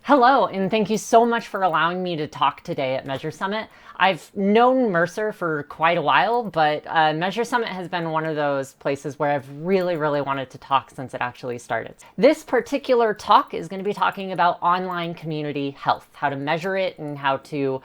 Hello, and thank you so much for allowing me to talk today at Measure Summit. I've known Mercer for quite a while, but Measure Summit has been one of those places where I've really wanted to talk since it actually started. This particular talk is going to be talking about online community health, how to measure it and how to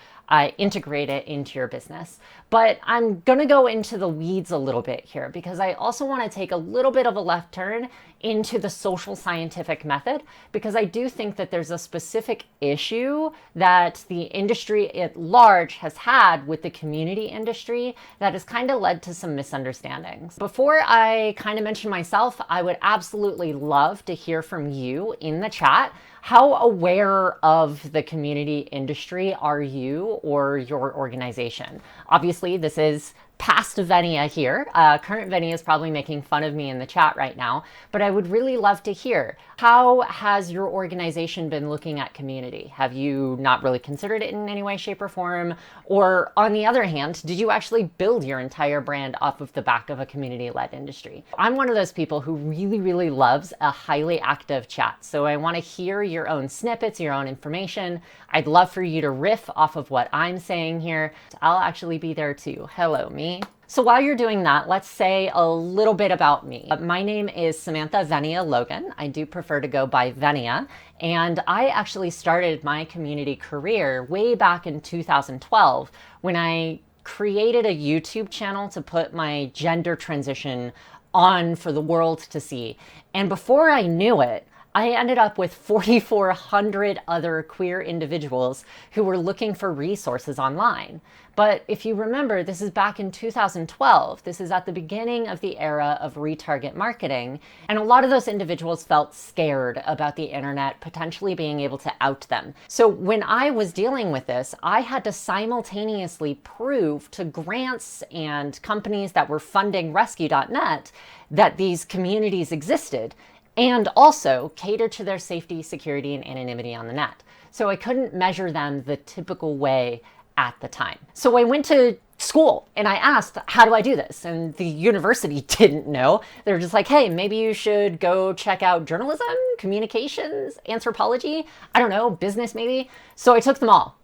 integrate it into your business. But I'm going to go into the weeds a little bit here because I also want to take a little bit of a left turn into the social scientific method, because I do think that there's a specific issue that the industry at large has had with the community industry that has kind of led to some misunderstandings. Before I kind of mention myself, I would absolutely love to hear from you in the chat. How aware of the community industry are you or your organization? Obviously, this is past Venia here. Current Venia is probably making fun of me in the chat right now, but I would really love to hear, how has your organization been looking at community? Have you not really considered it in any way, shape, or form? Or on the other hand, did you actually build your entire brand off of the back of a community-led industry? I'm one of those people who really loves a highly active chat. So I want to hear your own snippets, your own information. I'd love for you to riff off of what I'm saying here. I'll actually be there too. Hello, me. So while you're doing that, let's say a little bit about me. My name is Samantha Venia Logan. I do prefer to go by Venia. And I actually started my community career way back in 2012 when I created a YouTube channel to put my gender transition on for the world to see. And before I knew it, I ended up with 4,400 other queer individuals who were looking for resources online. But if you remember, this is back in 2012. This is at the beginning of the era of retarget marketing. And a lot of those individuals felt scared about the internet potentially being able to out them. So when I was dealing with this, I had to simultaneously prove to grants and companies that were funding rescue.net that these communities existed, and also cater to their safety, security, and anonymity on the net. So I couldn't measure them the typical way at the time. So I went to school and I asked, how do I do this? And the university didn't know. They were just like, hey, maybe you should go check out journalism, communications, anthropology, I don't know, business maybe. So I took them all.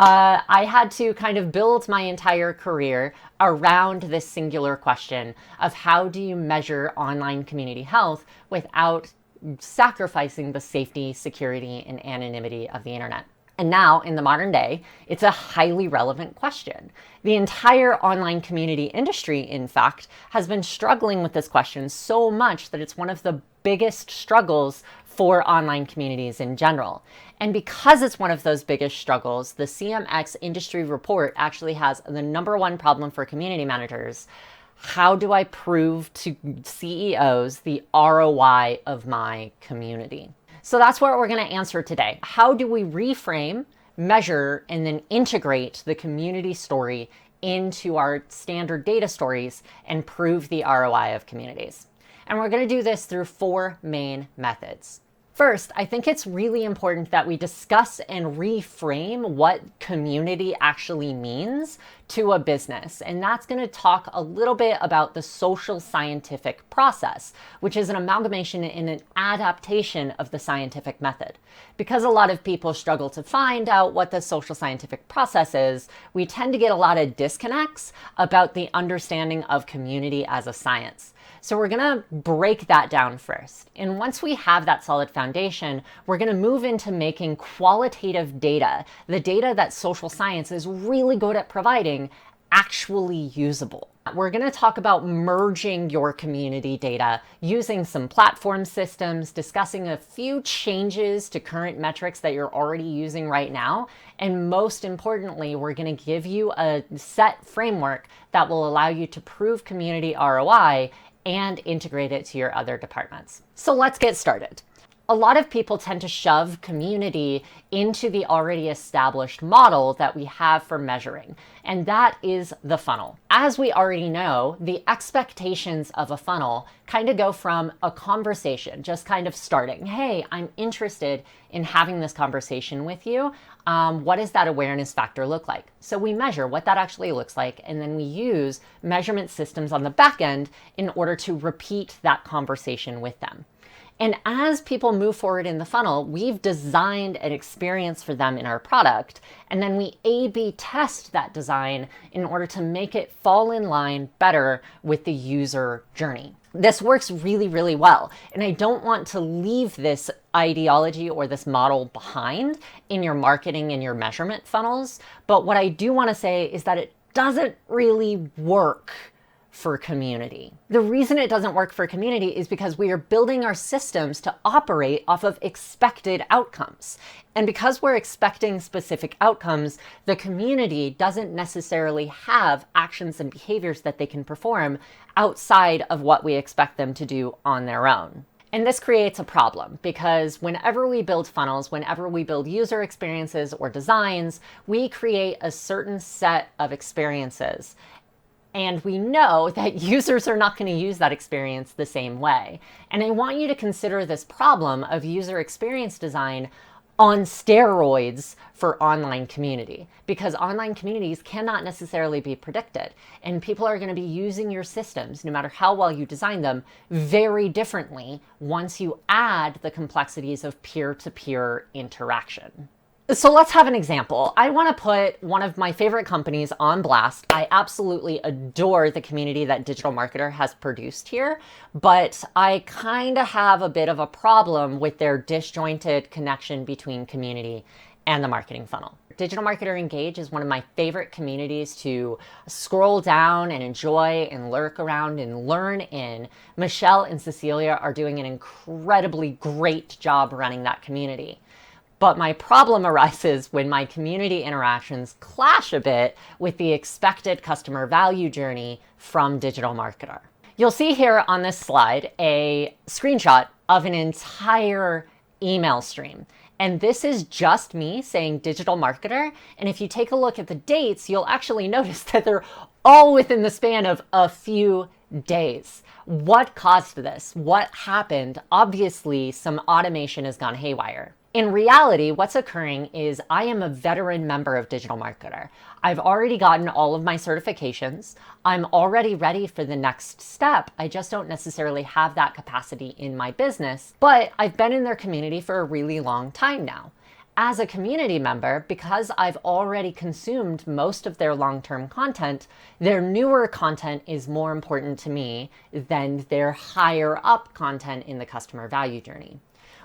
I had to kind of build my entire career around this singular question of how do you measure online community health without sacrificing the safety, security, and anonymity of the internet. And now, in the modern day, it's a highly relevant question. The entire online community industry, in fact, has been struggling with this question so much that it's one of the biggest struggles for online communities in general. And because it's one of those biggest struggles, the CMX industry report actually has the #1 problem for community managers. How do I prove to CEOs the ROI of my community? So that's what we're going to answer today. How do we reframe, measure, and then integrate the community story into our standard data stories and prove the ROI of communities? And we're going to do this through 4 main methods. First, I think it's really important that we discuss and reframe what community actually means to a business. And that's going to talk a little bit about the social scientific process, which is an amalgamation and an adaptation of the scientific method. Because a lot of people struggle to find out what the social scientific process is, we tend to get a lot of disconnects about the understanding of community as a science. So we're going to break that down first. And once we have that solid foundation, we're going to move into making qualitative data, the data that social science is really good at providing, actually usable. We're going to talk about merging your community data using some platform systems, discussing a few changes to current metrics that you're already using right now. And most importantly, we're going to give you a set framework that will allow you to prove community ROI and integrate it to your other departments. So let's get started. A lot of people tend to shove community into the already established model that we have for measuring, and that is the funnel. As we already know, the expectations of a funnel kind of go from a conversation, just kind of starting, hey, I'm interested in having this conversation with you. What does that awareness factor look like? So we measure what that actually looks like, and then we use measurement systems on the back end in order to repeat that conversation with them. And as people move forward in the funnel, we've designed an experience for them in our product, and then we A/B test that design in order to make it fall in line better with the user journey. This works really, really well. And I don't want to leave this ideology or this model behind in your marketing and your measurement funnels. But what I do want to say is that it doesn't really work for community. The reason it doesn't work for community is because we are building our systems to operate off of expected outcomes. And because we're expecting specific outcomes, the community doesn't necessarily have actions and behaviors that they can perform outside of what we expect them to do on their own. And this creates a problem because whenever we build funnels, whenever we build user experiences or designs, we create a certain set of experiences. And we know that users are not going to use that experience the same way. And I want you to consider this problem of user experience design on steroids for online community, because online communities cannot necessarily be predicted. And people are going to be using your systems, no matter how well you design them, very differently once you add the complexities of peer-to-peer interaction. So let's have an example. I want to put one of my favorite companies on blast. I absolutely adore the community that DigitalMarketer has produced here, but I kind of have a bit of a problem with their disjointed connection between community and the marketing funnel. DigitalMarketer Engage is one of my favorite communities to scroll down and enjoy and lurk around and learn in. Michelle and Cecilia are doing an incredibly great job running that community. But my problem arises when my community interactions clash a bit with the expected customer value journey from DigitalMarketer. You'll see here on this slide a screenshot of an entire email stream. And this is just me saying DigitalMarketer. And if you take a look at the dates, you'll actually notice that they're all within the span of a few days. What caused this? What happened? Obviously, some automation has gone haywire. In reality, what's occurring is I am a veteran member of DigitalMarketer. I've already gotten all of my certifications. I'm already ready for the next step. I just don't necessarily have that capacity in my business, but I've been in their community for a really long time now. As a community member, because I've already consumed most of their long-term content, their newer content is more important to me than their higher up content in the customer value journey.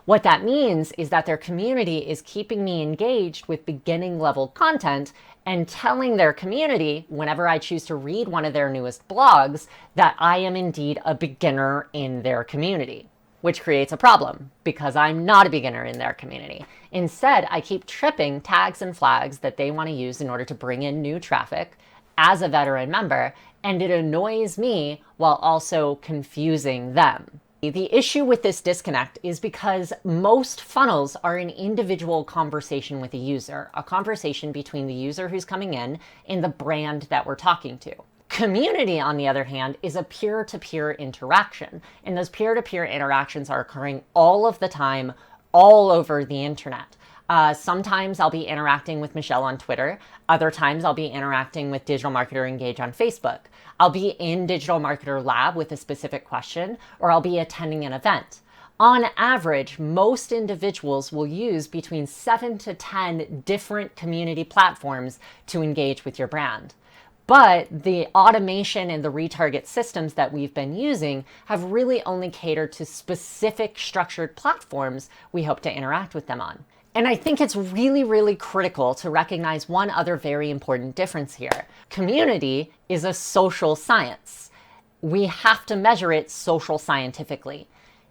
What that means is that their community is keeping me engaged with beginning level content and telling their community, whenever I choose to read one of their newest blogs, that I am indeed a beginner in their community, which creates a problem because I'm not a beginner in their community. Instead, I keep tripping tags and flags that they want to use in order to bring in new traffic as a veteran member, and it annoys me while also confusing them. The issue with this disconnect is because most funnels are an individual conversation with a user, a conversation between the user who's coming in and the brand that we're talking to. Community, on the other hand, is a peer-to-peer interaction, and those peer-to-peer interactions are occurring all of the time, all over the internet. Sometimes I'll be interacting with Michelle on Twitter. Other times I'll be interacting with DigitalMarketer Engage on Facebook. I'll be in DigitalMarketer Lab with a specific question, or I'll be attending an event. On average, most individuals will use between 7 to 10 different community platforms to engage with your brand. But the automation and the retarget systems that we've been using have really only catered to specific structured platforms we hope to interact with them on. And I think it's really, really critical to recognize one other very important difference here. Community is a social science. We have to measure it social scientifically.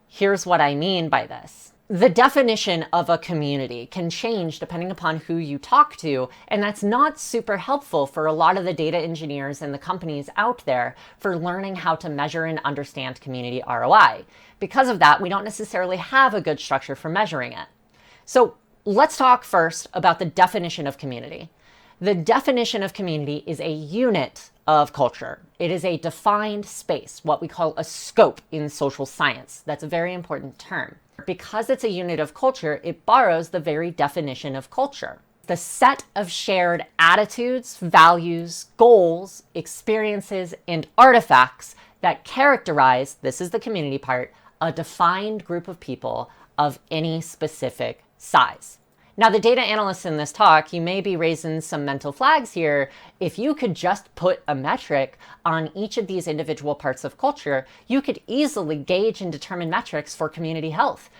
Here's what I mean by this. The definition of a community can change depending upon who you talk to, and that's not super helpful for a lot of the data engineers and the companies out there for learning how to measure and understand community ROI. Because of that, we don't necessarily have a good structure for measuring it. So let's talk first about the definition of community. The definition of community is a unit of culture. It is a defined space, what we call a scope in social science. That's a very important term. Because it's a unit of culture, it borrows the very definition of culture. The set of shared attitudes, values, goals, experiences, and artifacts that characterize, this is the community part, a defined group of people of any specific size. Now, the data analysts in this talk, you may be raising some mental flags here. If you could just put a metric on each of these individual parts of culture, you could easily gauge and determine metrics for community health.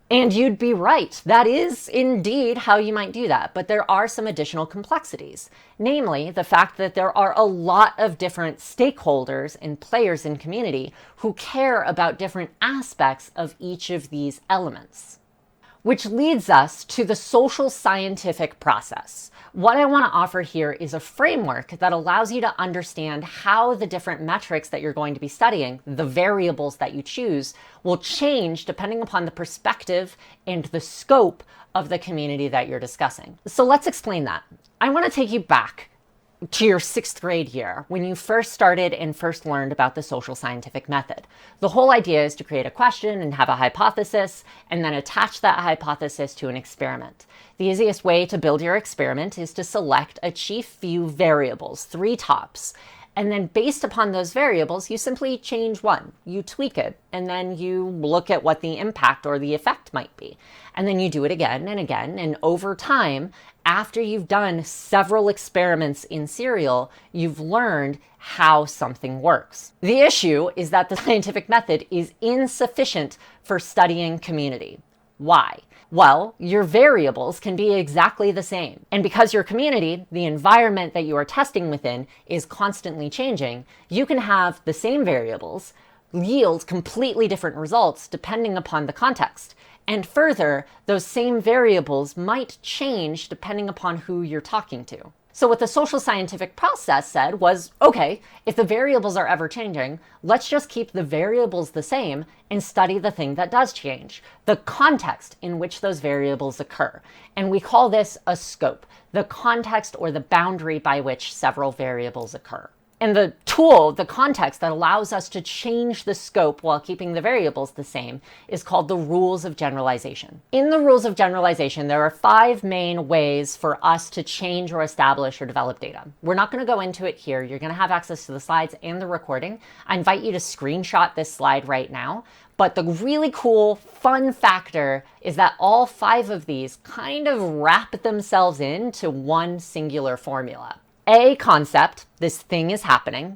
And you'd be right. That is indeed how you might do that. But there are some additional complexities, namely the fact that there are a lot of different stakeholders and players in community who care about different aspects of each of these elements. Which leads us to the social scientific process. What I want to offer here is a framework that allows you to understand how the different metrics that you're going to be studying, the variables that you choose, will change depending upon the perspective and the scope of the community that you're discussing. So let's explain that. I want to take you back to your 6th grade year when you first started and first learned about the social scientific method. The whole idea is to create a question and have a hypothesis and then attach that hypothesis to an experiment. The easiest way to build your experiment is to select a chief few variables, 3 tops. And then based upon those variables, you simply change one, you tweak it, and then you look at what the impact or the effect might be. And then you do it again and again. And over time, after you've done several experiments in serial, you've learned how something works. The issue is that the scientific method is insufficient for studying community. Why? Well, your variables can be exactly the same. And because your community, the environment that you are testing within, is constantly changing, you can have the same variables yield completely different results depending upon the context. And further, those same variables might change depending upon who you're talking to. So what the social scientific process said was, okay, if the variables are ever changing, let's just keep the variables the same and study the thing that does change, the context in which those variables occur. And we call this a scope, the context or the boundary by which several variables occur. And the tool, the context that allows us to change the scope while keeping the variables the same is called the Rules of Generalization. In the Rules of Generalization, there are 5 main ways for us to change or establish or develop data. We're not going to go into it here. You're going to have access to the slides and the recording. I invite you to screenshot this slide right now. But the really cool, fun factor is that all 5 of these kind of wrap themselves into one singular formula. A concept, this thing is happening,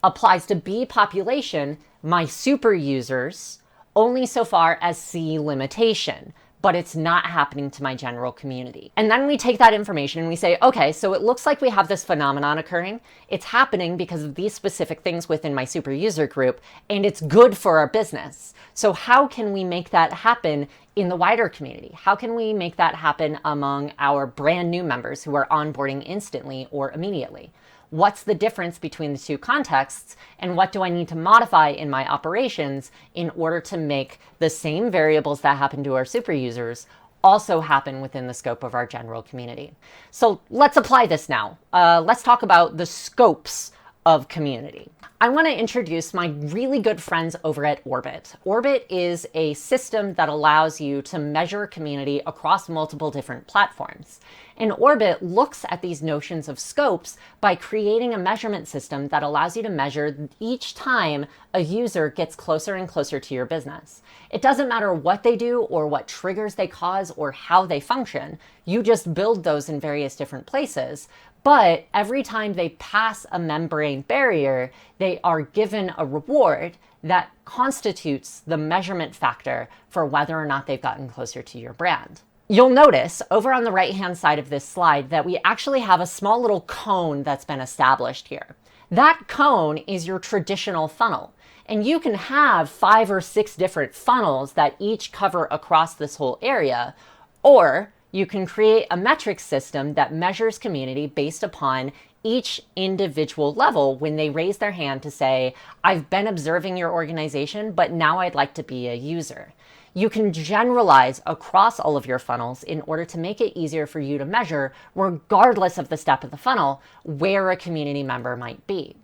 applies to B population, my super users, only so far as C limitation, but it's not happening to my general community. And then we take that information and we say, okay, so it looks like we have this phenomenon occurring. It's happening because of these specific things within my super user group, and it's good for our business. So how can we make that happen in the wider community? How can we make that happen among our brand new members who are onboarding instantly or immediately? What's the difference between the 2 contexts, and what do I need to modify in my operations in order to make the same variables that happen to our super users also happen within the scope of our general community? So let's apply this now. Let's talk about the scopes of community. I want to introduce my really good friends over at Orbit. Orbit is a system that allows you to measure community across multiple different platforms. And Orbit looks at these notions of scopes by creating a measurement system that allows you to measure each time a user gets closer and closer to your business. It doesn't matter what they do or what triggers they cause or how they function. You just build those in various different places. But every time they pass a membrane barrier, they are given a reward that constitutes the measurement factor for whether or not they've gotten closer to your brand. You'll notice over on the right-hand side of this slide that we actually have a small little cone that's been established here. That cone is your traditional funnel. And you can have 5 or 6 different funnels that each cover across this whole area, or you can create a metric system that measures community based upon each individual level when they raise their hand to say, I've been observing your organization, but now I'd like to be a user. You can generalize across all of your funnels in order to make it easier for you to measure, regardless of the step of the funnel, where a community member might be.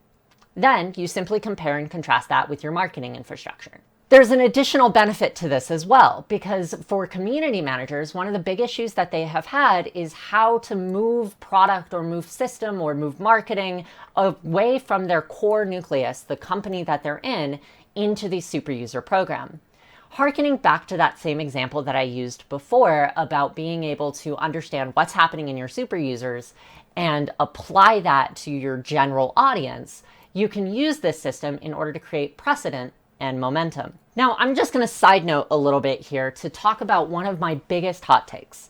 Then you simply compare and contrast that with your marketing infrastructure. There's an additional benefit to this as well, because for community managers, one of the big issues that they have had is how to move product or move system or move marketing away from their core nucleus, the company that they're in, into the super user program. Harkening back to that same example that I used before about being able to understand what's happening in your super users and apply that to your general audience, you can use this system in order to create precedent and momentum. Now, I'm just going to side note a little bit here to talk about one of my biggest hot takes.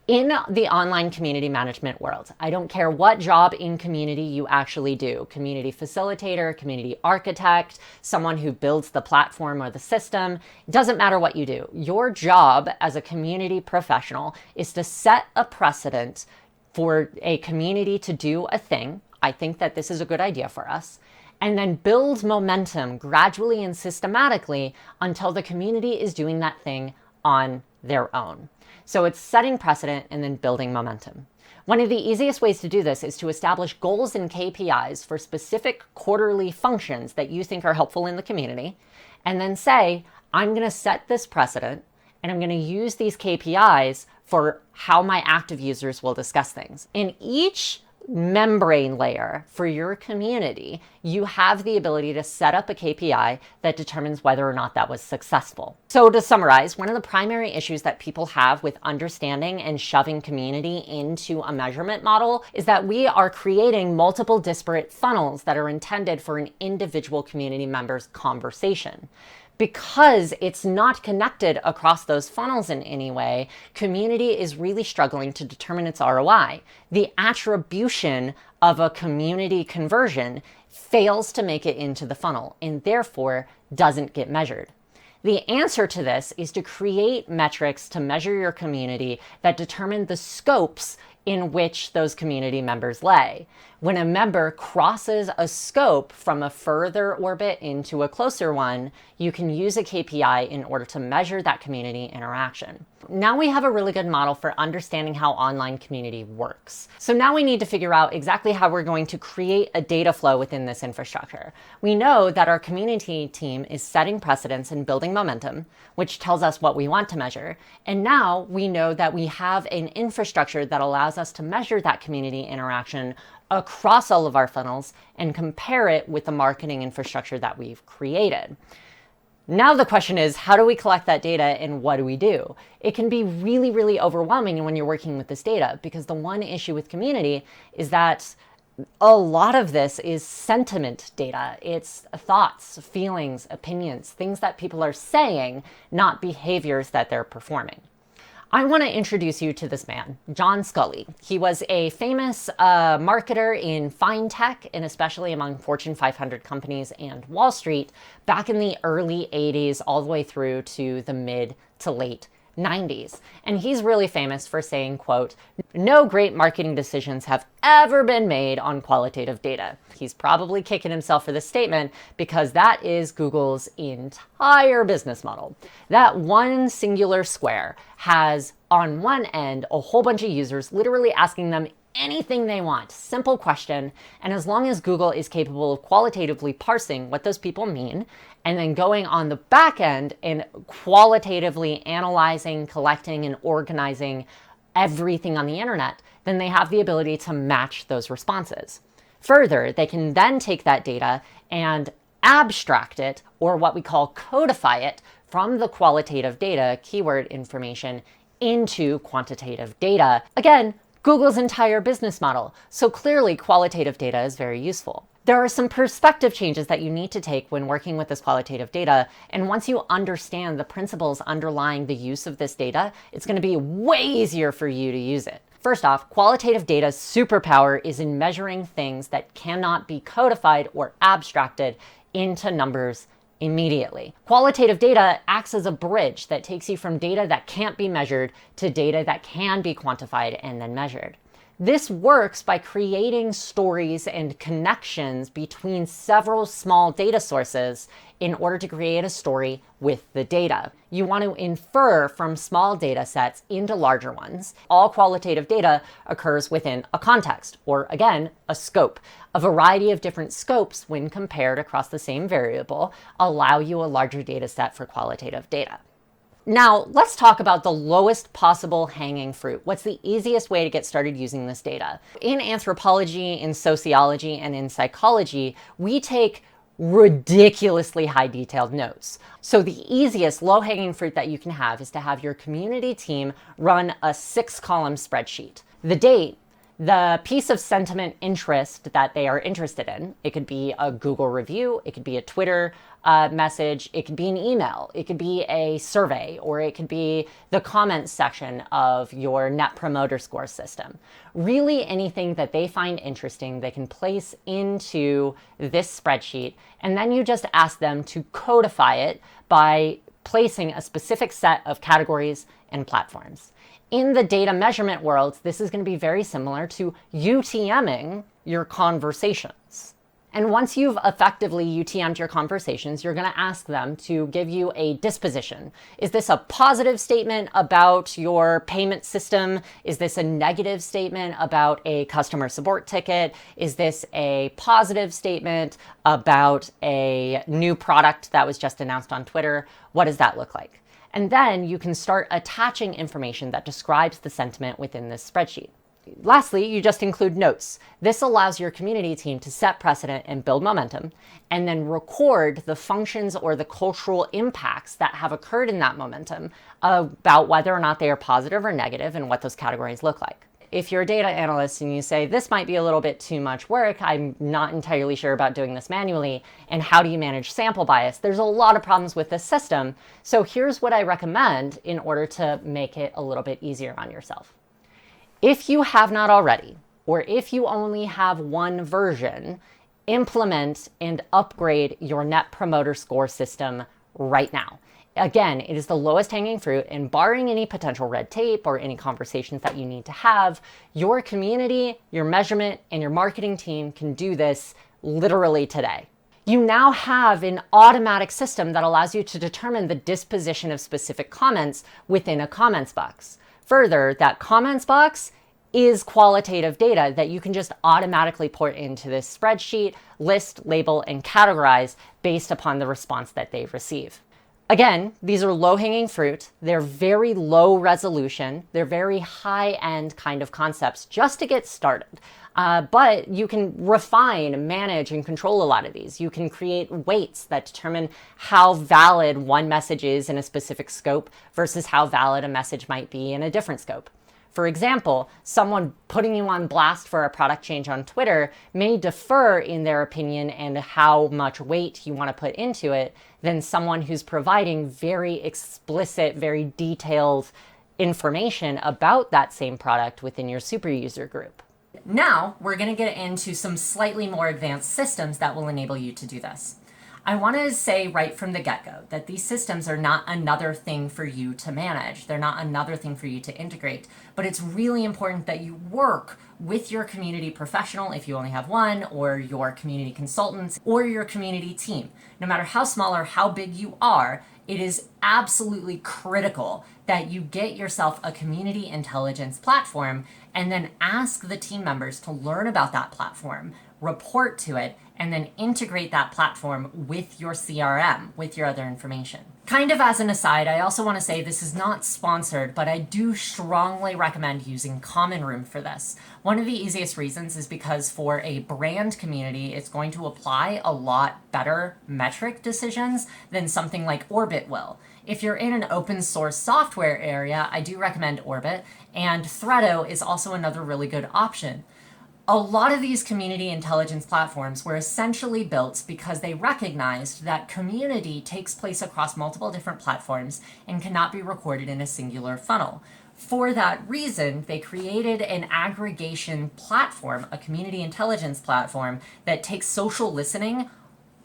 In the online community management world, I don't care what job in community you actually do, community facilitator, community architect, someone who builds the platform or the system, it doesn't matter what you do. Your job as a community professional is to set a precedent for a community to do a thing. I think that this is a good idea for us. And then build momentum gradually and systematically until the community is doing that thing on their own. So it's setting precedent and then building momentum. One of the easiest ways to do this is to establish goals and KPIs for specific quarterly functions that you think are helpful in the community, and then say, I'm going to set this precedent and I'm going to use these KPIs for how my active users will discuss things. In each membrane layer for your community, you have the ability to set up a KPI that determines whether or not that was successful. So to summarize, one of the primary issues that people have with understanding and shoving community into a measurement model is that we are creating multiple disparate funnels that are intended for an individual community member's conversation. Because it's not connected across those funnels in any way, community is really struggling to determine its ROI. The attribution of a community conversion fails to make it into the funnel and therefore doesn't get measured. The answer to this is to create metrics to measure your community that determine the scopes in which those community members lay. When a member crosses a scope from a further orbit into a closer one, you can use a KPI in order to measure that community interaction. Now we have a really good model for understanding how online community works. So now we need to figure out exactly how we're going to create a data flow within this infrastructure. We know that our community team is setting precedents and building momentum, which tells us what we want to measure. And now we know that we have an infrastructure that allows us to measure that community interaction across all of our funnels and compare it with the marketing infrastructure that we've created. Now the question is, how do we collect that data and what do we do? It can be really, really overwhelming when you're working with this data, because the one issue with community is that a lot of this is sentiment data. It's thoughts, feelings, opinions, things that people are saying, not behaviors that they're performing. I want to introduce you to this man, John Sculley. He was a famous marketer in fintech, and especially among Fortune 500 companies and Wall Street back in the early 80s all the way through to the mid to late 90s. And he's really famous for saying, quote, "No great marketing decisions have ever been made on qualitative data." He's probably kicking himself for this statement because that is Google's entire business model. That one singular square has on one end a whole bunch of users literally asking them anything they want, simple question. And as long as Google is capable of qualitatively parsing what those people mean, and then going on the back end and qualitatively analyzing, collecting, and organizing everything on the internet, then they have the ability to match those responses. Further, they can then take that data and abstract it, or what we call codify it, from the qualitative data, keyword information, into quantitative data. Again, Google's entire business model. So clearly qualitative data is very useful. There are some perspective changes that you need to take when working with this qualitative data. And once you understand the principles underlying the use of this data, it's going to be way easier for you to use it. First off, qualitative data's superpower is in measuring things that cannot be codified or abstracted into numbers immediately. Qualitative data acts as a bridge that takes you from data that can't be measured to data that can be quantified and then measured. This works by creating stories and connections between several small data sources in order to create a story with the data. You want to infer from small data sets into larger ones. All qualitative data occurs within a context, or again, a scope. A variety of different scopes, when compared across the same variable, allow you a larger data set for qualitative data. Now, let's talk about the lowest possible hanging fruit. What's the easiest way to get started using this data? In anthropology, in sociology, and in psychology, we take ridiculously high detailed notes. So the easiest low-hanging fruit that you can have is to have your community team run a 6-column spreadsheet. The date, the piece of sentiment interest that they are interested in. It could be a Google review, it could be a Twitter message, it could be an email, it could be a survey, or it could be the comments section of your Net Promoter Score system. Really anything that they find interesting, they can place into this spreadsheet, and then you just ask them to codify it by placing a specific set of categories and platforms. In the data measurement world, this is going to be very similar to UTMing your conversations. And once you've effectively UTM'd your conversations, you're going to ask them to give you a disposition. Is this a positive statement about your payment system? Is this a negative statement about a customer support ticket? Is this a positive statement about a new product that was just announced on Twitter? What does that look like? And then you can start attaching information that describes the sentiment within this spreadsheet. Lastly, you just include notes. This allows your community team to set precedent and build momentum, and then record the functions or the cultural impacts that have occurred in that momentum about whether or not they are positive or negative and what those categories look like. If you're a data analyst and you say, this might be a little bit too much work, I'm not entirely sure about doing this manually, and how do you manage sample bias? There's a lot of problems with this system. So here's what I recommend in order to make it a little bit easier on yourself. If you have not already, or if you only have one version, implement and upgrade your Net Promoter Score system right now. Again, it is the lowest hanging fruit, and barring any potential red tape or any conversations that you need to have, your community, your measurement, and your marketing team can do this literally today. You now have an automatic system that allows you to determine the disposition of specific comments within a comments box. Further, that comments box is qualitative data that you can just automatically put into this spreadsheet, list, label, and categorize based upon the response that they receive. Again, these are low-hanging fruit. They're very low resolution. They're very high-end kind of concepts just to get started. But you can refine, manage, and control a lot of these. You can create weights that determine how valid one message is in a specific scope versus how valid a message might be in a different scope. For example, someone putting you on blast for a product change on Twitter may differ in their opinion and how much weight you want to put into it than someone who's providing very explicit, very detailed information about that same product within your super user group. Now, we're going to get into some slightly more advanced systems that will enable you to do this. I want to say right from the get-go that these systems are not another thing for you to manage. They're not another thing for you to integrate, but it's really important that you work with your community professional, if you only have one, or your community consultants, or your community team. No matter how small or how big you are, it is absolutely critical that you get yourself a community intelligence platform and then ask the team members to learn about that platform, report to it, and then integrate that platform with your CRM, with your other information. Kind of as an aside, I also want to say this is not sponsored, but I do strongly recommend using Common Room for this. One of the easiest reasons is because for a brand community, it's going to apply a lot better metric decisions than something like Orbit will. If you're in an open source software area, I do recommend Orbit, and Threado is also another really good option. A lot of these community intelligence platforms were essentially built because they recognized that community takes place across multiple different platforms and cannot be recorded in a singular funnel. For that reason, they created an aggregation platform, a community intelligence platform that takes social listening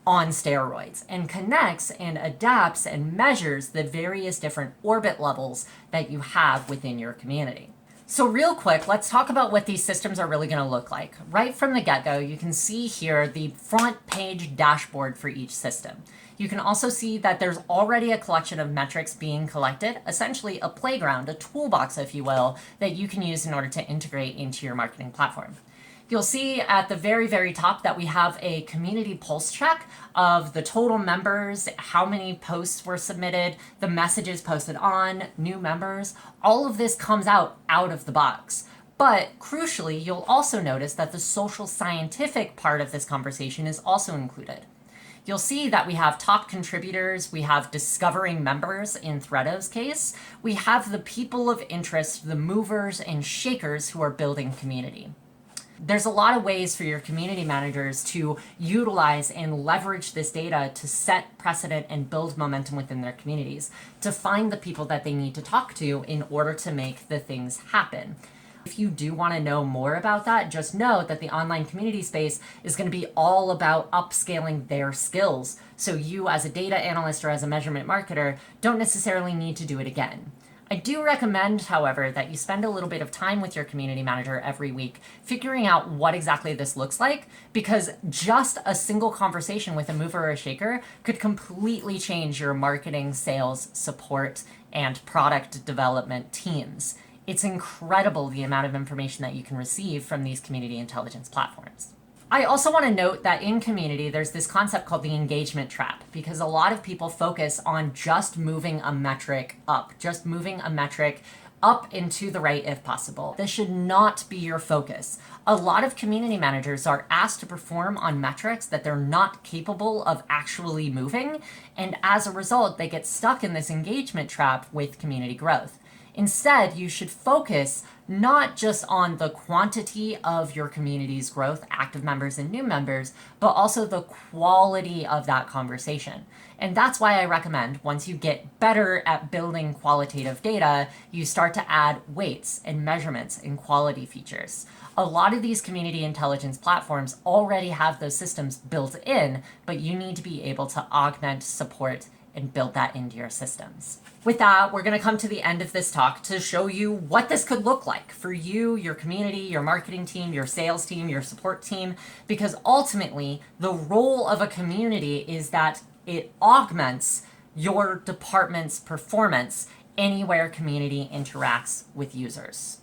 on steroids and connects and adapts and measures the various different orbit levels that you have within your community. So real quick, let's talk about what these systems are really going to look like. Right from the get-go, you can see here the front page dashboard for each system. You can also see that there's already a collection of metrics being collected, essentially a playground, a toolbox, if you will, that you can use in order to integrate into your marketing platform. You'll see at the very, very top that we have a community pulse check of the total members, how many posts were submitted, the messages posted on, new members. All of this comes out of the box. But crucially, you'll also notice that the social scientific part of this conversation is also included. you'll see that we have top contributors, we have discovering members in Threado's case, we have the people of interest, the movers and shakers who are building community. There's a lot of ways for your community managers to utilize and leverage this data to set precedent and build momentum within their communities, to find the people that they need to talk to in order to make the things happen. If you do want to know more about that, just know that the online community space is going to be all about upscaling their skills. So you as a data analyst or as a measurement marketer don't necessarily need to do it again. I do recommend, however, that you spend a little bit of time with your community manager every week figuring out what exactly this looks like, because just a single conversation with a mover or a shaker could completely change your marketing, sales, support, and product development teams. It's incredible the amount of information that you can receive from these community intelligence platforms. I also want to note that in community, there's this concept called the engagement trap, because a lot of people focus on just moving a metric up, just moving a metric up and to the right if possible. This should not be your focus. A lot of community managers are asked to perform on metrics that they're not capable of actually moving, and as a result, they get stuck in this engagement trap with community growth. Instead, you should focus not just on the quantity of your community's growth, active members and new members, but also the quality of that conversation. And that's why I recommend once you get better at building qualitative data, you start to add weights and measurements and quality features. A lot of these community intelligence platforms already have those systems built in, but you need to be able to augment, support, and build that into your systems. With that, we're going to come to the end of this talk to show you what this could look like for you, your community, your marketing team, your sales team, your support team, because ultimately the role of a community is that it augments your department's performance anywhere community interacts with users.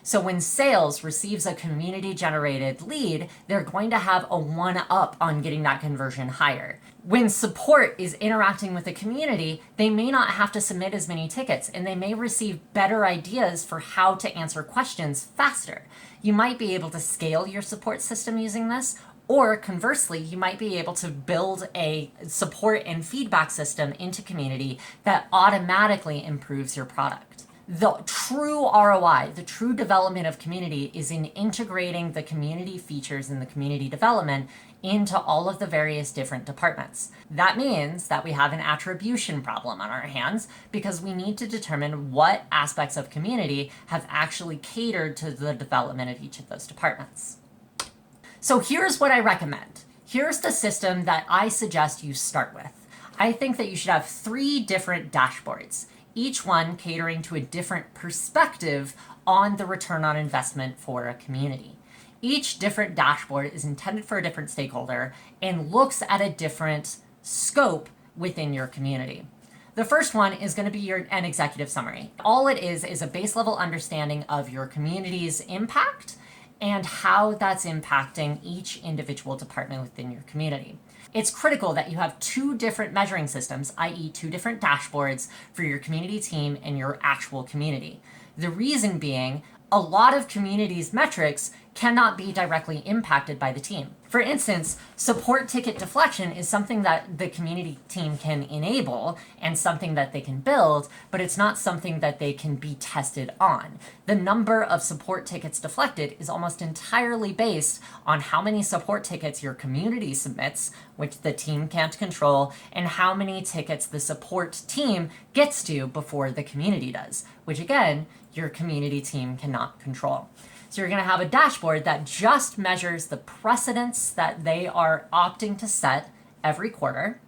So when sales receives a community-generated lead, they're going to have a one-up on getting that conversion higher. When support is interacting with the community, they may not have to submit as many tickets, and they may receive better ideas for how to answer questions faster. You might be able to scale your support system using this, or conversely, you might be able to build a support and feedback system into community that automatically improves your product. The true ROI, the true development of community, is in integrating the community features and the community development into all of the various different departments. That means that we have an attribution problem on our hands because we need to determine what aspects of community have actually catered to the development of each of those departments. So here's what I recommend. Here's the system that I suggest you start with. I think that you should have 3 different dashboards, each one catering to a different perspective on the return on investment for a community. Each different dashboard is intended for a different stakeholder and looks at a different scope within your community. The first one is going to be an executive summary. All it is a base level understanding of your community's impact and how that's impacting each individual department within your community. It's critical that you have 2 different measuring systems, i.e. 2 different dashboards for your community team and your actual community. The reason being, a lot of communities' metrics cannot be directly impacted by the team. For instance, support ticket deflection is something that the community team can enable and something that they can build, but it's not something that they can be tested on. The number of support tickets deflected is almost entirely based on how many support tickets your community submits, which the team can't control, and how many tickets the support team gets to before the community does, which again, your community team cannot control. So you're going to have a dashboard that just measures the precedents that they are opting to set every quarter,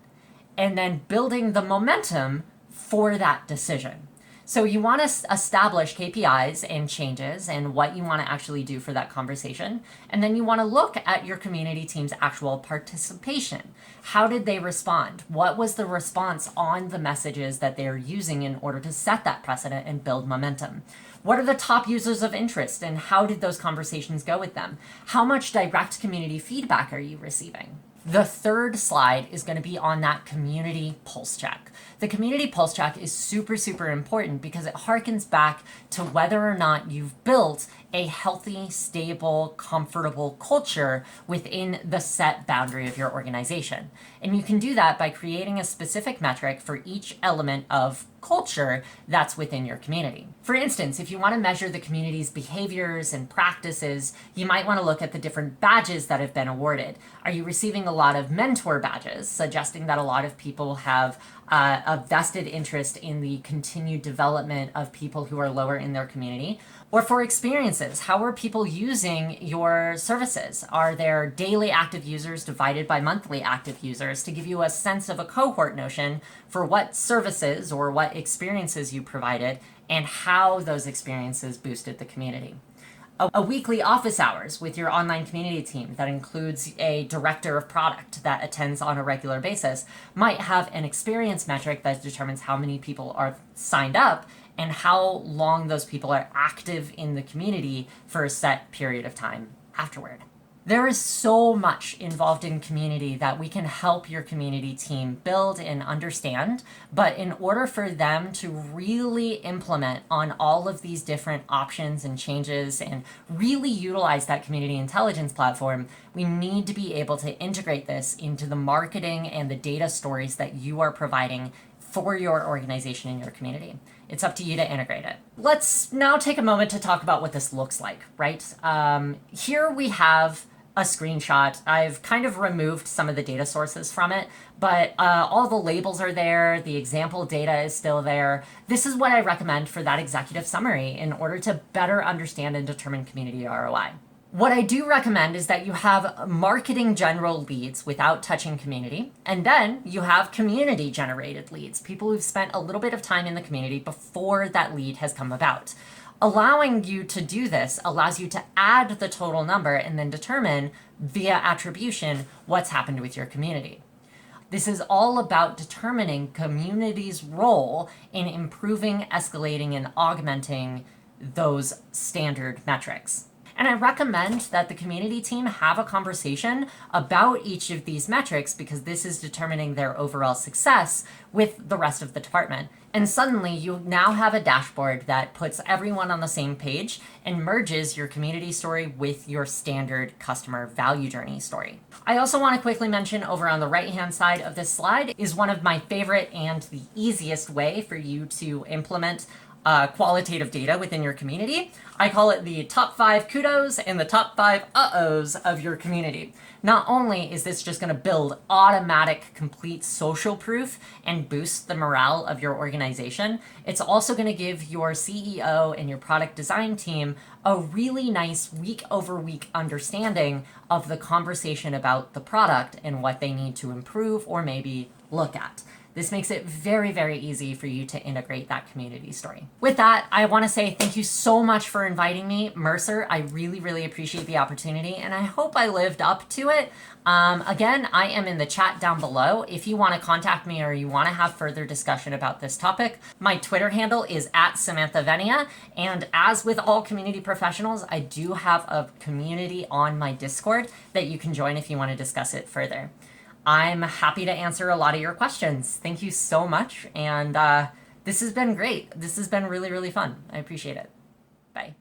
and then building the momentum for that decision. So you want to establish KPIs and changes and what you want to actually do for that conversation. And then you want to look at your community team's actual participation. How did they respond? What was the response on the messages that they're using in order to set that precedent and build momentum? What are the top users of interest and how did those conversations go with them? How much direct community feedback are you receiving? The third slide is going to be on that community pulse check. The community pulse check is super, super important because it harkens back to whether or not you've built a healthy, stable, comfortable culture within the set boundary of your organization. And you can do that by creating a specific metric for each element of culture that's within your community. For instance, if you want to measure the community's behaviors and practices, you might want to look at the different badges that have been awarded. Are you receiving a lot of mentor badges, suggesting that a lot of people have a vested interest in the continued development of people who are lower in their community? Or for experiences, how are people using your services? Are there daily active users divided by monthly active users to give you a sense of a cohort notion for what services or what experiences you provided and how those experiences boosted the community? A weekly office hours with your online community team that includes a director of product that attends on a regular basis might have an experience metric that determines how many people are signed up and how long those people are active in the community for a set period of time afterward. There is so much involved in community that we can help your community team build and understand, but in order for them to really implement on all of these different options and changes and really utilize that community intelligence platform, we need to be able to integrate this into the marketing and the data stories that you are providing for your organization and your community. It's up to you to integrate it. Let's now take a moment to talk about what this looks like, right? Here we have a screenshot. I've kind of removed some of the data sources from it, but all the labels are there. The example data is still there. This is what I recommend for that executive summary in order to better understand and determine community ROI. What I do recommend is that you have marketing general leads without touching community, and then you have community generated leads, people who've spent a little bit of time in the community before that lead has come about. Allowing you to do this allows you to add the total number and then determine via attribution what's happened with your community. This is all about determining community's role in improving, escalating, and augmenting those standard metrics. And I recommend that the community team have a conversation about each of these metrics because this is determining their overall success with the rest of the department. And suddenly you now have a dashboard that puts everyone on the same page and merges your community story with your standard customer value journey story. I also want to quickly mention over on the right-hand side of this slide is one of my favorite and the easiest way for you to implement qualitative data within your community. I call it the top 5 kudos and the top 5 uh-ohs of your community. Not only is this just going to build automatic complete social proof and boost the morale of your organization, it's also going to give your CEO and your product design team a really nice week over week understanding of the conversation about the product and what they need to improve or maybe look at. This makes it very, very easy for you to integrate that community story. With that, I want to say thank you so much for inviting me, Mercer. I really, really appreciate the opportunity, and I hope I lived up to it. Again, I am in the chat down below. If you want to contact me or you want to have further discussion about this topic, my Twitter handle is @SamanthaVenia. And as with all community professionals, I do have a community on my Discord that you can join if you want to discuss it further. I'm happy to answer a lot of your questions. Thank you so much. And this has been great. This has been really, really fun. I appreciate it. Bye.